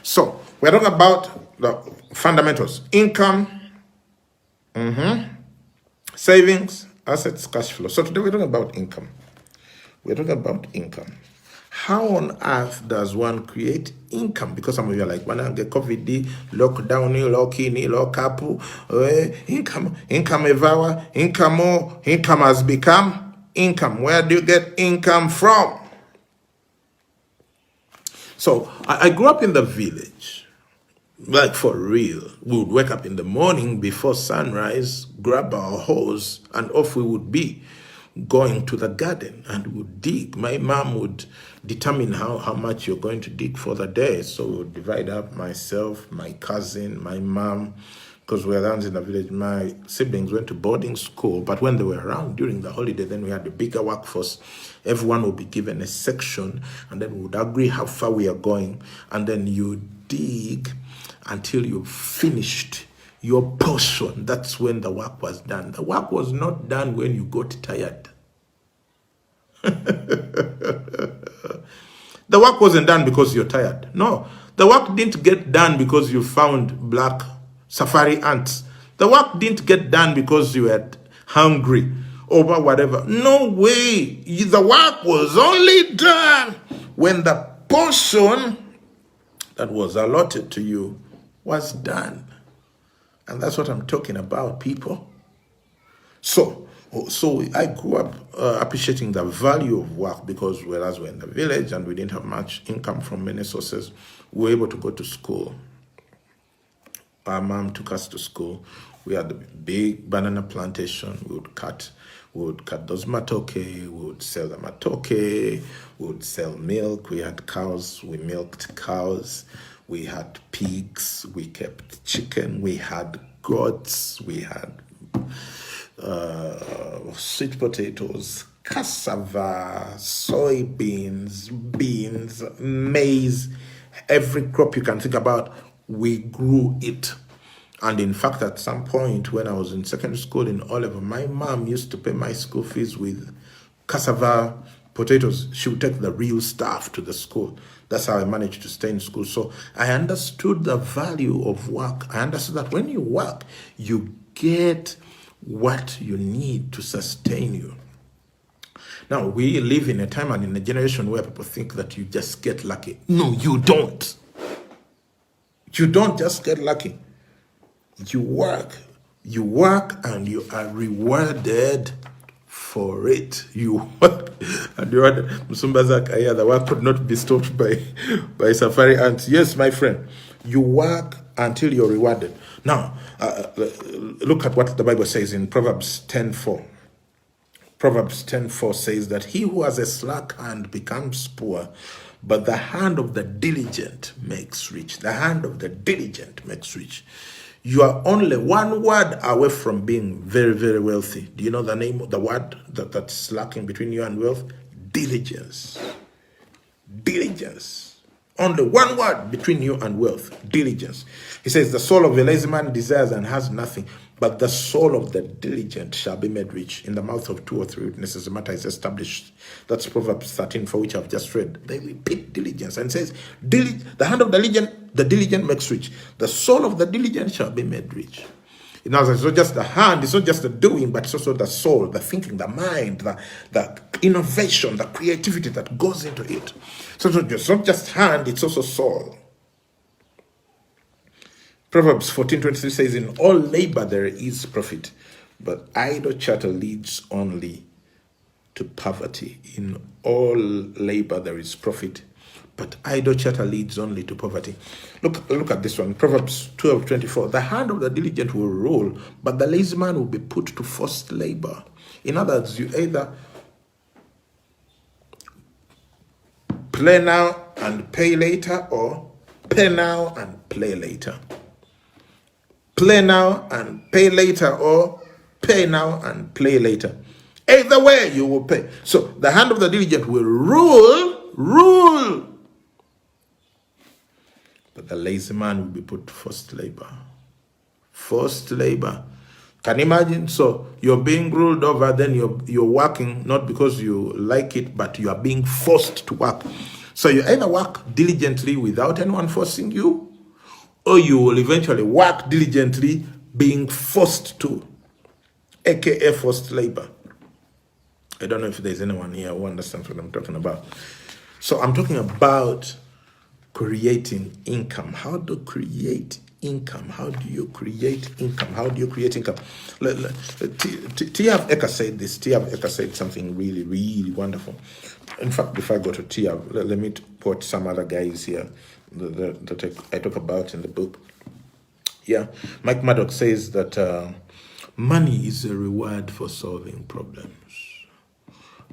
So we're talking about the fundamentals: income, savings, assets, cash flow. So today we're talking about income. We're talking about income. How on earth does one create income? Because some of you are like, when I get COVID, lockdown, lock up, income ever, income has become income. Where do you get income from? So I grew up in the village, like for real. We would wake up in the morning before sunrise, grab our hose, and off we would be, going to the garden, and we would dig. My mom would determine how much you're going to dig for the day. So we would divide up, myself, my cousin, my mom, because we were around in the village. My siblings went to boarding school, but when they were around during the holiday, then we had a bigger workforce. Everyone would be given a section, and then we would agree how far we are going, and then you dig until you finished your portion. That's when the work was done. The work was not done when you got tired. The work wasn't done because you're tired. No, the work didn't get done because you found black safari ants. The work didn't get done because you were hungry over whatever. No way. The work was only done when the portion that was allotted to you was done. And that's what I'm talking about, people. So I grew up appreciating the value of work, because whereas we're in the village and we didn't have much income from many sources, we were able to go to school. Our mom took us to school. We had a big banana plantation. We would cut those matoke. We would sell the matoke. We would sell milk. We had cows. We milked cows. We had pigs. We kept chicken. We had goats. We had sweet potatoes, cassava, soybeans, beans, maize, every crop you can think about, we grew it. And in fact, at some point when I was in secondary school in Oliver, my mom used to pay my school fees with cassava, potatoes. She would take the real stuff to the school. That's how I managed to stay in school. So I understood the value of work. I understood that when you work, you get what you need to sustain you. Now, we live in a time and in a generation where people think that you just get lucky. No, you don't. You don't just get lucky. You work and you are rewarded for it. You work and you are the work could not be stopped by safari ants. Yes, my friend, you work until you're rewarded. Now, look at what the Bible says in Proverbs 10:4. Proverbs 10:4 says that he who has a slack hand becomes poor, but the hand of the diligent makes rich. The hand of the diligent makes rich. You are only one word away from being very, very wealthy. Do you know the name of the word that's lacking between you and wealth? Diligence. Diligence. Only one word between you and wealth: diligence. He says, the soul of a lazy man desires and has nothing, but the soul of the diligent shall be made rich. In the mouth of 2 or 3 witnesses, the matter is established. That's Proverbs 13, for which I've just read. They repeat diligence and says, the hand of the diligent makes rich. The soul of the diligent shall be made rich. In other words, it's not just the hand, it's not just the doing, but it's also the soul, the thinking, the mind, the innovation, the creativity that goes into it. So it's not just hand, it's also soul. Proverbs 14:23 says, in all labor there is profit, but idle chatter leads only to poverty. In all labor there is profit, but idle chatter leads only to poverty. Look at this one. Proverbs 12:24. The hand of the diligent will rule, but the lazy man will be put to forced labor. In other words, you either play now and pay later, or pay now and play later. Play now and pay later, or pay now and play later. Either way, you will pay. So the hand of the diligent will rule. But the lazy man will be put to forced labor. Forced labor. Can you imagine? So you're being ruled over, then you're working not because you like it, but you are being forced to work. So you either work diligently without anyone forcing you, or you will eventually work diligently being forced to, aka forced labor. I don't know if there's anyone here who understands what I'm talking about. So I'm talking about creating income. How to create income? How do you create income? How do you create income? T.F. Ecker said this. T.F. Ecker said something really, really wonderful. In fact, before I go to T.F., let me put some other guys here that I talk about in the book. Yeah, Mike Murdoch says that money is a reward for solving problems.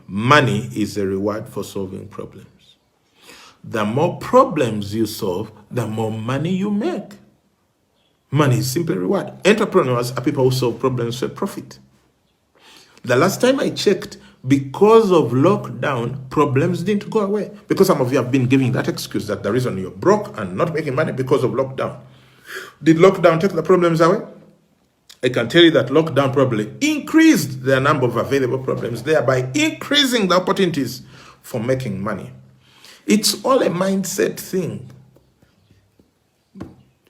Money is a reward for solving problems. The more problems you solve, the more money you make. Money is simply reward. Entrepreneurs are people who solve problems for profit. The last time I checked, because of lockdown, problems didn't go away. Because some of you have been giving that excuse that the reason you're broke and not making money because of lockdown. Did lockdown take the problems away? I can tell you that lockdown probably increased the number of available problems, thereby increasing the opportunities for making money. It's all a mindset thing.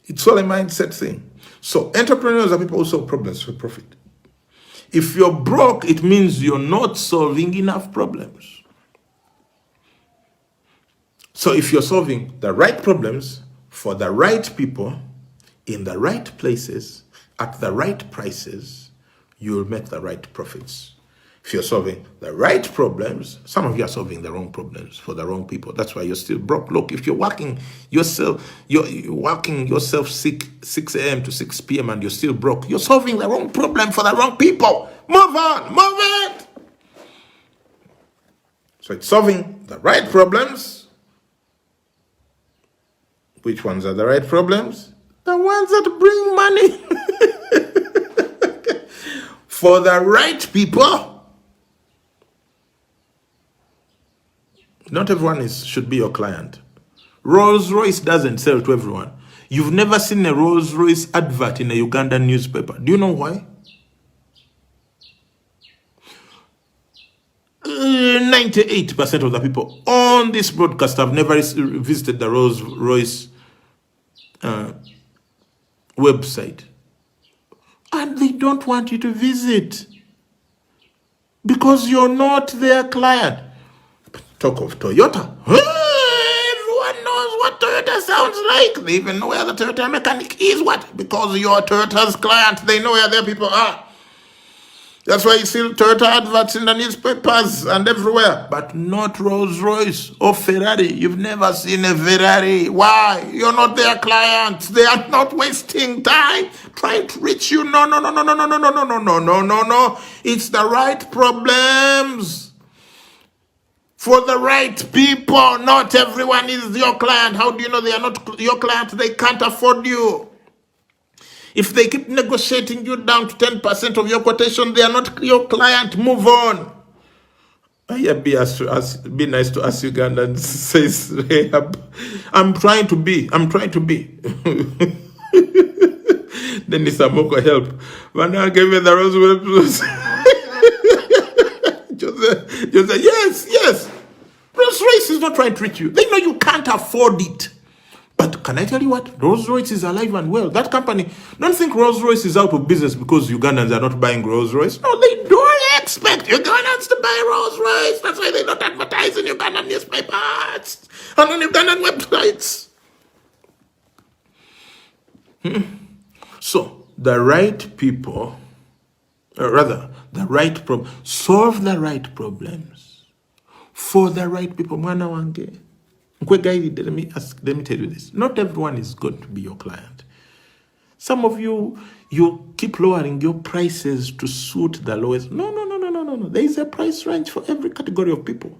It's all a mindset thing. So entrepreneurs are people who solve problems for profit. If you're broke, it means you're not solving enough problems. So if you're solving the right problems for the right people, in the right places, at the right prices, you'll make the right profits. If you're solving the right problems, some of you are solving the wrong problems for the wrong people. That's why you're still broke. Look, if you're working yourself 6 a.m. to 6 p.m. and you're still broke, you're solving the wrong problem for the wrong people. Move on, move it. So it's solving the right problems. Which ones are the right problems? The ones that bring money. For the right people. Not everyone should be your client. Rolls-Royce doesn't sell to everyone. You've never seen a Rolls-Royce advert in a Ugandan newspaper. Do you know why? 98% of the people on this broadcast have never visited the Rolls-Royce website. And they don't want you to visit. Because you're not their client. Talk of Toyota. Everyone knows what Toyota sounds like. They even know where the Toyota mechanic is. What? Because you're Toyota's client. They know where their people are. That's why you see Toyota adverts in the newspapers and everywhere. But not Rolls-Royce or Ferrari. You've never seen a Ferrari. Why? You're not their clients. They are not wasting time trying to reach you. No. It's the right problems for the right people. Not everyone is your client. How do you know they are not your client? They can't afford you. If they keep negotiating you down to 10% of your quotation, they are not your client. Move on. Be nice to us Ugandans, says Rahab. I'm trying to be. Dennis Amoko, help. When I gave you the Rose Joseph, yes. Rolls-Royce is not trying to reach you. They know you can't afford it. But can I tell you what? Rolls-Royce is alive and well. That company, don't think Rolls-Royce is out of business because Ugandans are not buying Rolls-Royce. No, they don't expect Ugandans to buy Rolls-Royce. That's why they don't advertise in Ugandan newspapers and on Ugandan websites. So, the right people, the right problem, solve the right problems for the right people. Mwana wange. Let me tell you this. Not everyone is going to be your client. Some of you keep lowering your prices to suit the lowest. No. There is a price range for every category of people.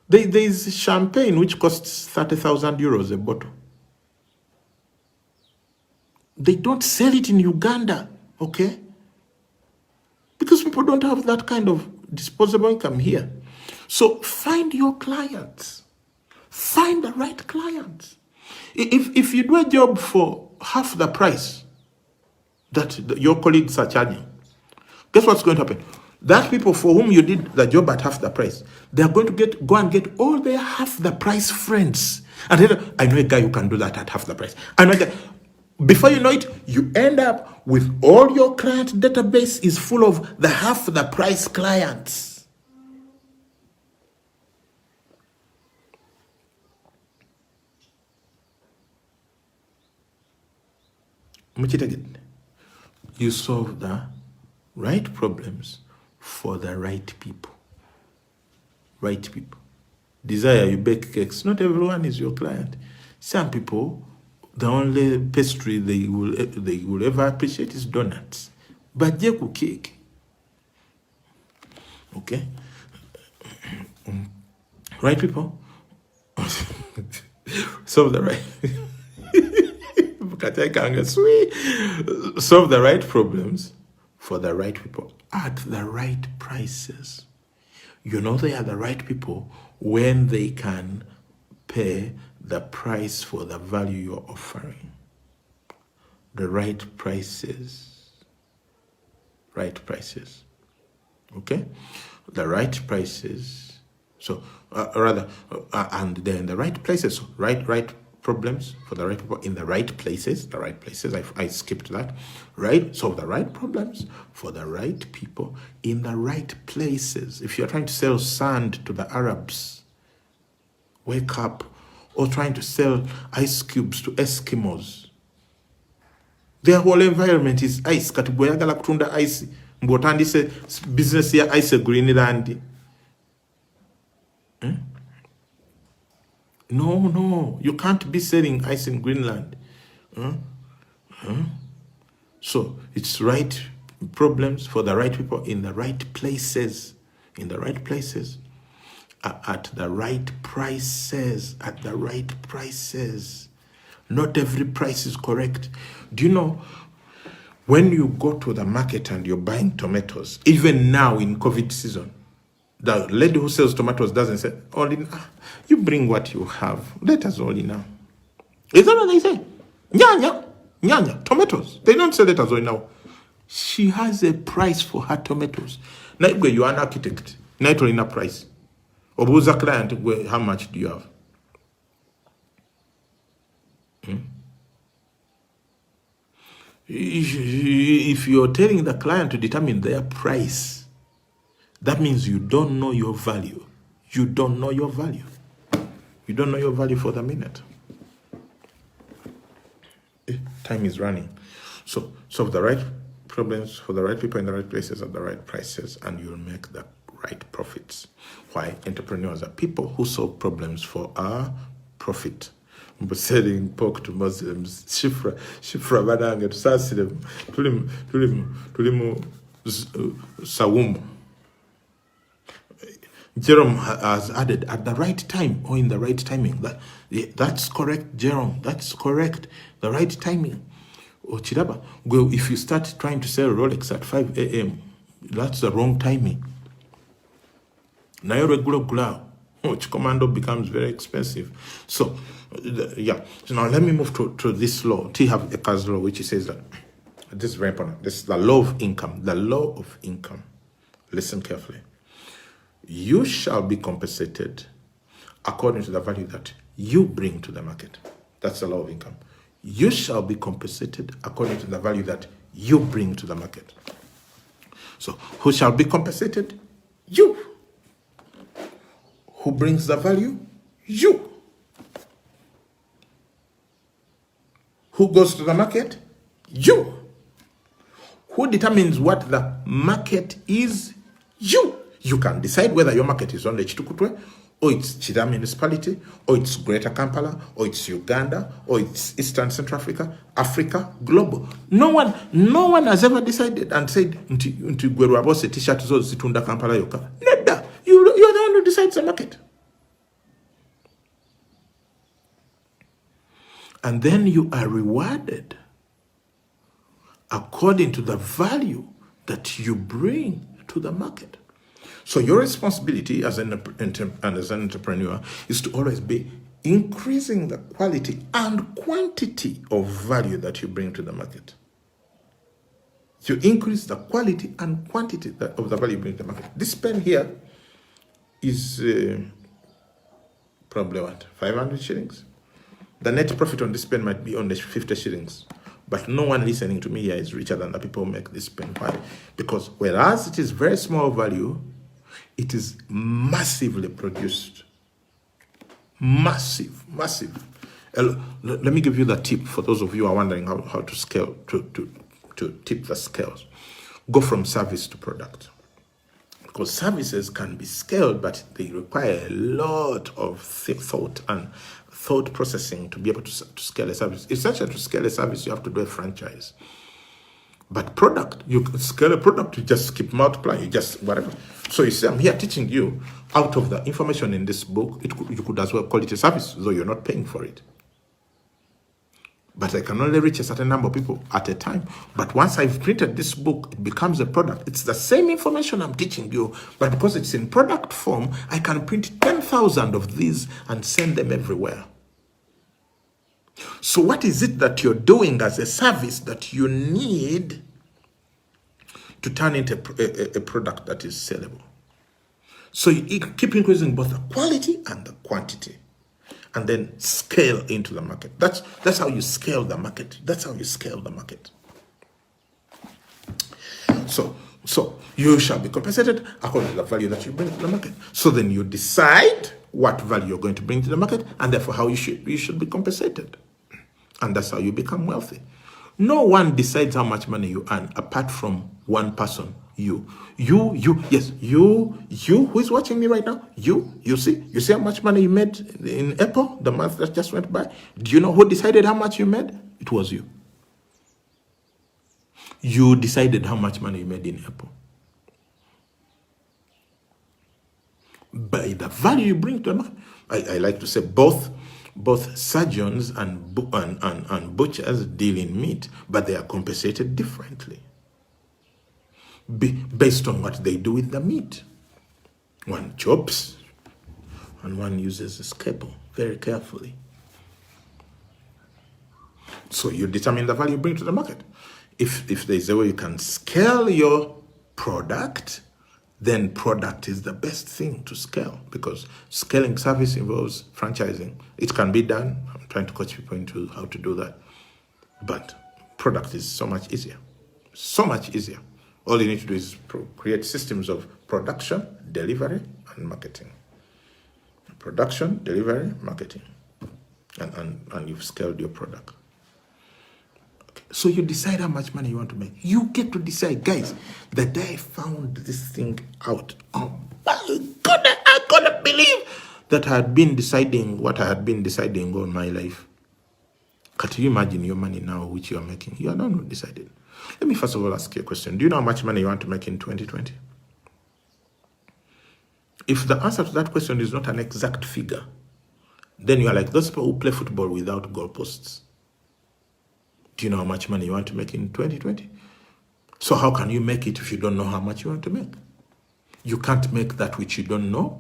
There is champagne which costs 30,000 euros a bottle. They don't sell it in Uganda, okay? Because people don't have that kind of disposable income here. So find your clients. Find the right clients. If you do a job for half the price that your colleagues are charging, guess what's going to happen? That people for whom you did the job at half the price, they are going to go and get all their half the price friends. And then, I know a guy who can do that at half the price. I know a guy. Before you know it, you end up with all your client database is full of the half the price clients. You solve the right problems for the right people. Right people. Desire, you bake cakes. Not everyone is your client. Some people, the only pastry they will ever appreciate is donuts. But they cook cake. Okay? Right people? Solve the right. Solve the right problems for the right people at the right prices. You know they are the right people when they can pay the price for the value you're offering. The right prices. Right prices. Okay? The right prices. So, and then the right places, right problems for the right people in the right places, I skipped that, right? So the right problems for the right people in the right places. If you're trying to sell sand to the Arabs, wake up, or trying to sell ice cubes to Eskimos, their whole environment is ice. Kati bweyagala kutunda ice, mbotandise business ya ice Greenland. No, you can't be selling ice in Greenland. So it's right problems for the right people in the right places, at the right prices, Not every price is correct. Do you know, when you go to the market and you're buying tomatoes, even now in COVID season, the lady who sells tomatoes doesn't say, Oli, you bring what you have. Let us Oli now. Is that what they say? Nyanya, tomatoes. They don't say let us Oli now. She has a price for her tomatoes. Now, you are an architect. Now, in a price. Or who's a client? How much do you have? If you're telling the client to determine their price, that means you don't know your value. You don't know your value. You don't know your value for the minute. Time is running. So solve the right problems for the right people in the right places at the right prices, and you'll make the right profits. Why? Entrepreneurs are people who solve problems for our profit. Selling pork to Muslims, shifra banange tusasire tulimu sawumu. Jerome has added at the right time or in the right timing. That's correct, Jerome. That's correct. The right timing. Or Chiraba, if you start trying to sell Rolex at 5 a.m., that's the wrong timing. Now your regular which commando becomes very expensive. So, So now let me move to this law. T have a CAS law, which says that this is very important. This is the law of income. The law of income. Listen carefully. You shall be compensated according to the value that you bring to the market. That's the law of income. You shall be compensated according to the value that you bring to the market. So, who shall be compensated? You. Who brings the value? You. Who goes to the market? You. Who determines what the market is? You. You can decide whether your market is only Chitukutwe, or it's Chida municipality, or it's Greater Kampala, or it's Uganda, or it's Eastern Central Africa, global. No one has ever decided and said, "Nti gweru abose t-shirt zo zitunda Kampala yoka." Neda, you're the one who decides the market. And then you are rewarded according to the value that you bring to the market. So your responsibility as an entrepreneur is to always be increasing the quality and quantity of value that you bring to the market. You increase the quality and quantity of the value you bring to the market. This pen here is probably what, 500 shillings? The net profit on this pen might be only 50 shillings. But no one listening to me here is richer than the people who make this pen. Why? Because whereas it is very small value, it is massively produced. Massive. Let me give you the tip for those of you who are wondering how to scale, to tip the scales. Go from service to product. Because services can be scaled, but they require a lot of thought processing to be able to scale a service. Essentially, to scale a service, you have to do a franchise. But product, you can scale a product, you just keep multiplying, you just whatever. So you see, I'm here teaching you out of the information in this book. You could as well call it a service, though you're not paying for it. But I can only reach a certain number of people at a time. But once I've printed this book, it becomes a product. It's the same information I'm teaching you, but because it's in product form, I can print 10,000 of these and send them everywhere. So what is it that you're doing as a service that you need to turn into a product that is sellable? So you keep increasing both the quality and the quantity, and then scale into the market. That's how you scale the market. That's how you scale the market. So you shall be compensated according to the value that you bring to the market. So then you decide what value you're going to bring to the market, and therefore how you should be compensated. And that's how you become wealthy. No one decides how much money you earn apart from one person. You who is watching me right now, you see how much money you made in April, the month that just went by. Do you know who decided how much you made? It was you. You decided how much money you made in April by the value you bring to the market. I like to say both surgeons and butchers deal in meat, but they are compensated differently based on what they do with the meat. One chops and one uses a scalpel very carefully. So you determine the value you bring to the market. If there's a way you can scale your product, then product is the best thing to scale, because scaling service involves franchising. It can be done. I'm trying to coach people into how to do that. But product is so much easier. So much easier. All you need to do is create systems of production, delivery, and marketing. Production, delivery, marketing. And you've scaled your product. Okay. So you decide how much money you want to make. You get to decide. Guys, the day I found this thing out, oh my God, I couldn't believe that I had been deciding what I had been deciding all my life. Can you imagine your money now, which you are making? You are not decided. Let me first of all ask you a question. Do you know how much money you want to make in 2020? If the answer to that question is not an exact figure, then you are like those people who play football without goalposts. Do you know how much money you want to make in 2020? So how can you make it if you don't know how much you want to make? You can't make that which you don't know.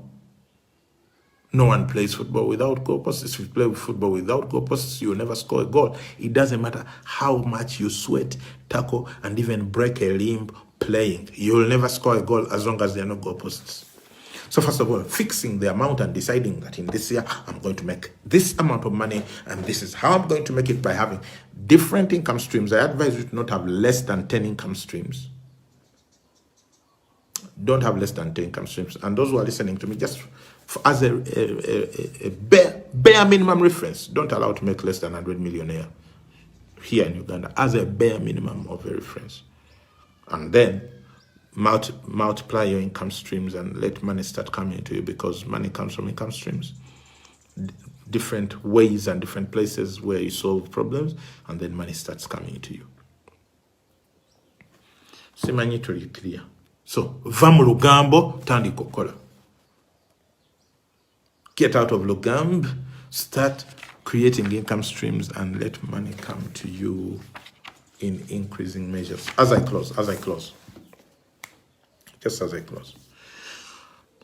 No one plays football without goalposts. If you play football without goalposts, you will never score a goal. It doesn't matter how much you sweat, tackle, and even break a limb playing. You will never score a goal as long as there are no goalposts. So first of all, fixing the amount and deciding that in this year, I'm going to make this amount of money, and this is how I'm going to make it by having different income streams. I advise you to not have less than 10 income streams. Don't have less than 10 income streams. And those who are listening to me, just as a bare minimum reference, don't allow to make less than 100 million a year here in Uganda, as a bare minimum of a reference. And then multiply your income streams and let money start coming to you, because money comes from income streams. Different ways and different places where you solve problems, and then money starts coming to you. Simanyi tuli clear. So, va mu lugambo, tandika okukola. Get out of Lugamb, start creating income streams, and let money come to you in increasing measures. As I close, just as I close.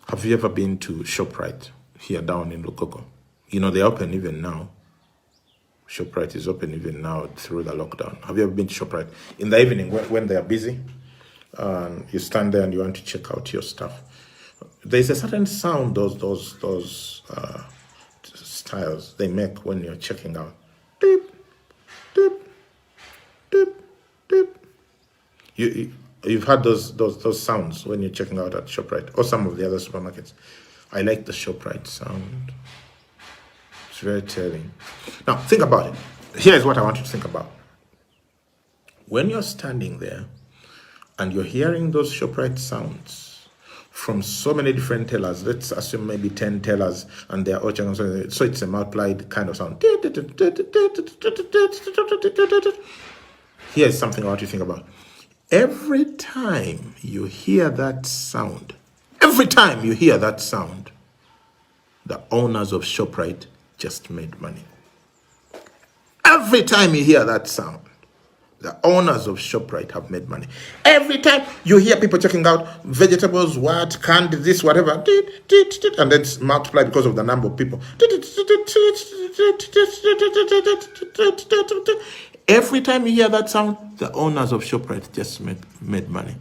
Have you ever been to ShopRite here down in Lukoko? You know, they're open even now. ShopRite is open even now through the lockdown. Have you ever been to ShopRite? In the evening when they are busy, you stand there and you want to check out your stuff. There's a certain sound those styles they make when you're checking out. Deep, deep, deep, deep. You've had those sounds when you're checking out at ShopRite or some of the other supermarkets. I like the ShopRite sound. It's very telling. Now, think about it. Here's what I want you to think about. When you're standing there and you're hearing those ShopRite sounds from so many different tellers, let's assume maybe 10 tellers, and they're all checking, so it's a multiplied kind of sound. Here's something I want you to think about. Every time you hear that sound, the owners of ShopRite just made money. Every time you hear that sound, the owners of ShopRite have made money. Every time you hear people checking out vegetables, what, canned, this, whatever, and then it's multiplied because of the number of people. Every time you hear that sound, the owners of ShopRite just made money.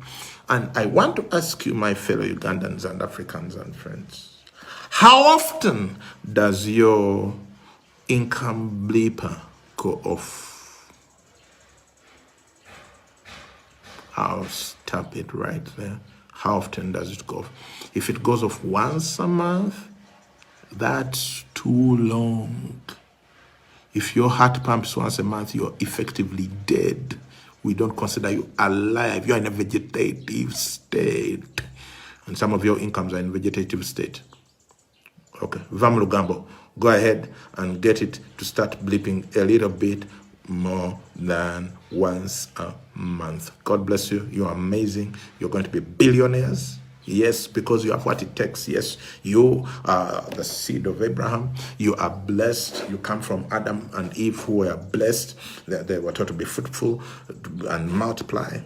And I want to ask you, my fellow Ugandans and Africans and friends, how often does your income bleeper go off? I'll tap it right there. How often does it go off? If it goes off once a month, that's too long. If your heart pumps once a month, you're effectively dead. We don't consider you alive. You're in a vegetative state. And some of your incomes are in vegetative state. Okay, Vam Lugambo, go ahead and get it to start bleeping a little bit more than once a month. God bless you. You're amazing. You're going to be billionaires. Yes, because you have what it takes. Yes, you are the seed of Abraham. You are blessed. You come from Adam and Eve, who were blessed. They were taught to be fruitful and multiply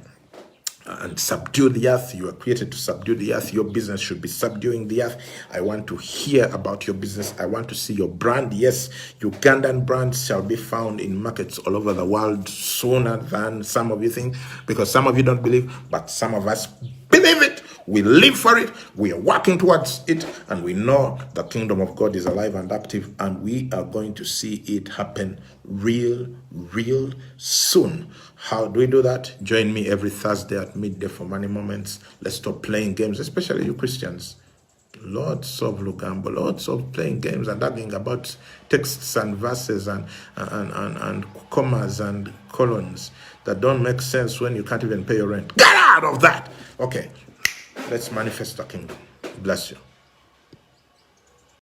and subdue the earth. You are created to subdue the earth. Your business should be subduing the earth. I want to hear about your business. I want to see your brand. Yes, Ugandan brands shall be found in markets all over the world sooner than some of you think, because some of you don't believe, but some of us believe it. We live for it. We are working towards it, and we know the kingdom of God is alive and active, and we are going to see it happen real soon. How do we do that? Join me every Thursday at midday for Money Moments. Let's stop playing games, especially you Christians. Lots of Lugambo, lots of playing games and arguing about texts and verses and commas and colons that don't make sense when you can't even pay your rent. Get out of that! Okay, let's manifest the kingdom. Bless you.